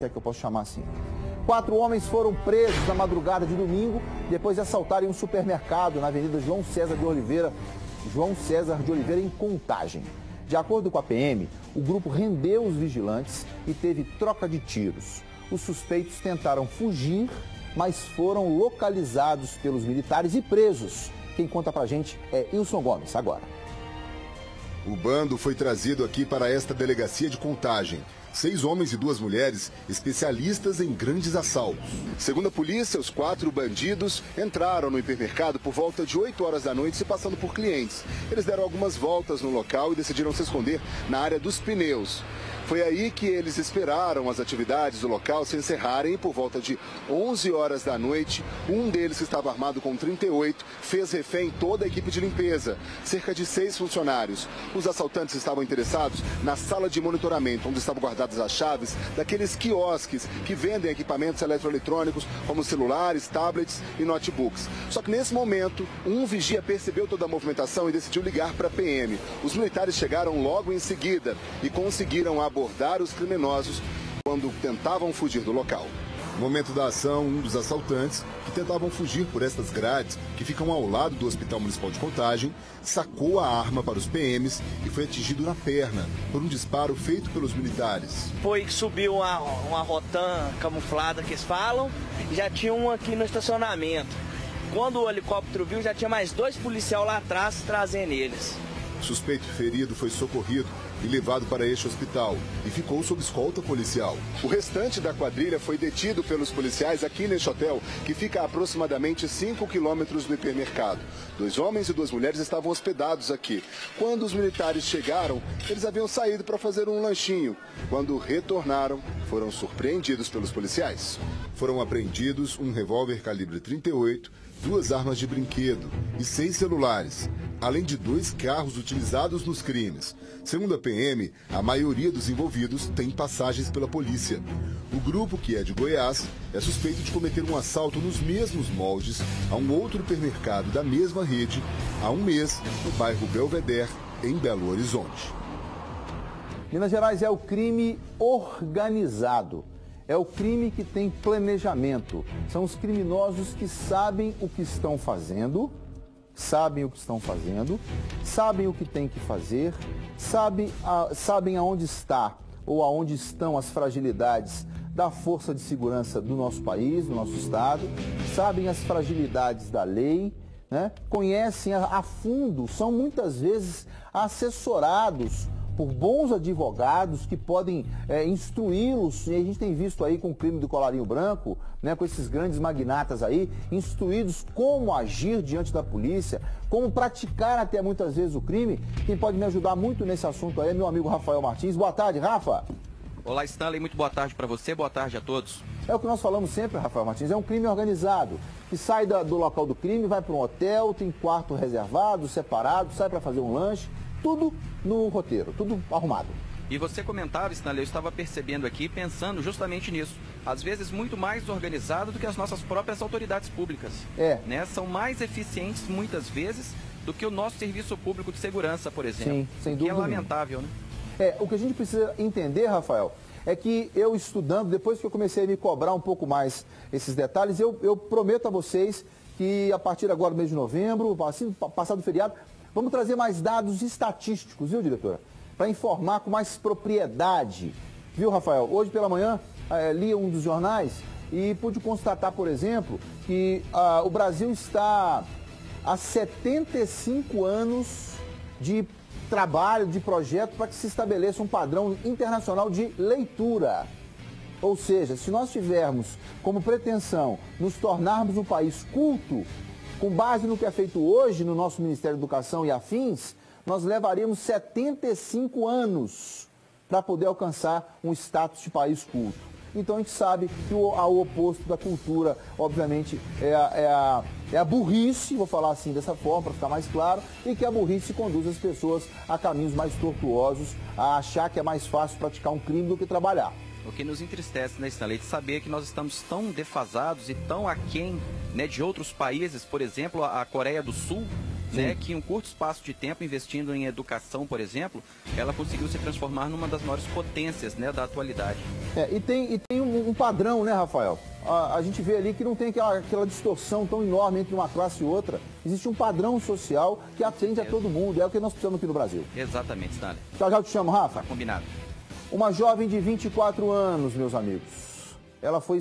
é que eu posso chamar assim. 4 homens foram presos na madrugada de domingo, depois de assaltarem um supermercado na Avenida João César de Oliveira, em Contagem. De acordo com a PM, o grupo rendeu os vigilantes e teve troca de tiros. Os suspeitos tentaram fugir, mas foram localizados pelos militares e presos. Quem conta pra gente é Wilson Gomes, agora. O bando foi trazido aqui para esta delegacia de Contagem. 6 homens e 2 mulheres, especialistas em grandes assaltos. Segundo a polícia, os 4 bandidos entraram no hipermercado por volta de 8 horas da noite, se passando por clientes. Eles deram algumas voltas no local e decidiram se esconder na área dos pneus. Foi aí que eles esperaram as atividades do local se encerrarem e por volta de 11 horas da noite, um deles, que estava armado com 38, fez refém toda a equipe de limpeza, cerca de 6 funcionários. Os assaltantes estavam interessados na sala de monitoramento, onde estavam guardadas as chaves daqueles quiosques que vendem equipamentos eletroeletrônicos como celulares, tablets e notebooks. Só que nesse momento, um vigia percebeu toda a movimentação e decidiu ligar para a PM. Os militares chegaram logo em seguida e conseguiram abordar os criminosos quando tentavam fugir do local. No momento da ação, um dos assaltantes, que tentavam fugir por estas grades que ficam ao lado do Hospital Municipal de Contagem, sacou a arma para os PMs e foi atingido na perna por um disparo feito pelos militares. Foi que subiu uma Rotan camuflada que eles falam, e já tinha um aqui no estacionamento. Quando o helicóptero viu, já tinha mais 2 policiais lá atrás trazendo eles. O suspeito ferido foi socorrido e levado para este hospital e ficou sob escolta policial. O restante da quadrilha foi detido pelos policiais aqui neste hotel, que fica a aproximadamente 5 quilômetros do hipermercado. 2 homens e 2 mulheres estavam hospedados aqui. Quando os militares chegaram, eles haviam saído para fazer um lanchinho. Quando retornaram, foram surpreendidos pelos policiais. Foram apreendidos um revólver calibre 38, 2 armas de brinquedo e 6 celulares, além de 2 carros utilizados nos crimes. Segundo a PM, a maioria dos envolvidos tem passagens pela polícia. O grupo, que é de Goiás, é suspeito de cometer um assalto nos mesmos moldes a um outro hipermercado da mesma rede há um mês no bairro Belvedere, em Belo Horizonte. Minas Gerais é o crime organizado. É o crime que tem planejamento. São os criminosos que sabem o que estão fazendo, sabem o que tem que fazer, sabem aonde está ou aonde estão as fragilidades da força de segurança do nosso país, do nosso estado, sabem as fragilidades da lei, né? Conhecem a fundo, são muitas vezes assessorados por bons advogados que podem instruí-los, e a gente tem visto aí com o crime do colarinho branco, né, com esses grandes magnatas aí, instruídos como agir diante da polícia, como praticar até muitas vezes o crime. Quem pode me ajudar muito nesse assunto aí é meu amigo Rafael Martins. Boa tarde, Rafa. Olá, Stanley, muito boa tarde para você, boa tarde a todos. É o que nós falamos sempre, Rafael Martins, é um crime organizado, que sai do local do crime, vai para um hotel, tem quarto reservado, separado, sai para fazer um lanche, tudo no roteiro, tudo arrumado. E você comentava, Stanley, eu estava percebendo aqui, pensando justamente nisso. Às vezes muito mais organizado do que as nossas próprias autoridades públicas. Né? São mais eficientes, muitas vezes, do que o nosso serviço público de segurança, por exemplo. Sim, sem dúvida. Que é lamentável, né? O que a gente precisa entender, Rafael, é que eu estudando, depois que eu comecei a me cobrar um pouco mais esses detalhes, eu prometo a vocês que a partir agora do mês de novembro, assim, passado o feriado, vamos trazer mais dados estatísticos, viu, diretora? Para informar com mais propriedade. Viu, Rafael? Hoje pela manhã, li um dos jornais e pude constatar, por exemplo, que o Brasil está há 75 anos de trabalho, de projeto para que se estabeleça um padrão internacional de leitura. Ou seja, se nós tivermos como pretensão nos tornarmos um país culto, com base no que é feito hoje no nosso Ministério da Educação e afins, nós levaríamos 75 anos para poder alcançar um status de país culto. Então a gente sabe que o oposto da cultura, obviamente, é a burrice, vou falar assim dessa forma para ficar mais claro, e que a burrice conduz as pessoas a caminhos mais tortuosos, a achar que é mais fácil praticar um crime do que trabalhar. O que nos entristece, né, Stanley, de saber que nós estamos tão defasados e tão aquém, né, de outros países, por exemplo, a Coreia do Sul, né, que em um curto espaço de tempo, investindo em educação, por exemplo, ela conseguiu se transformar numa das maiores potências, né, da atualidade. E tem um padrão, né, Rafael? A gente vê ali que não tem aquela distorção tão enorme entre uma classe e outra. Existe um padrão social que atende a todo mundo. É o que nós precisamos aqui no Brasil. Exatamente, Stanley. Já eu te chamo, Rafa. Tá combinado. Uma jovem de 24 anos, meus amigos. Ela foi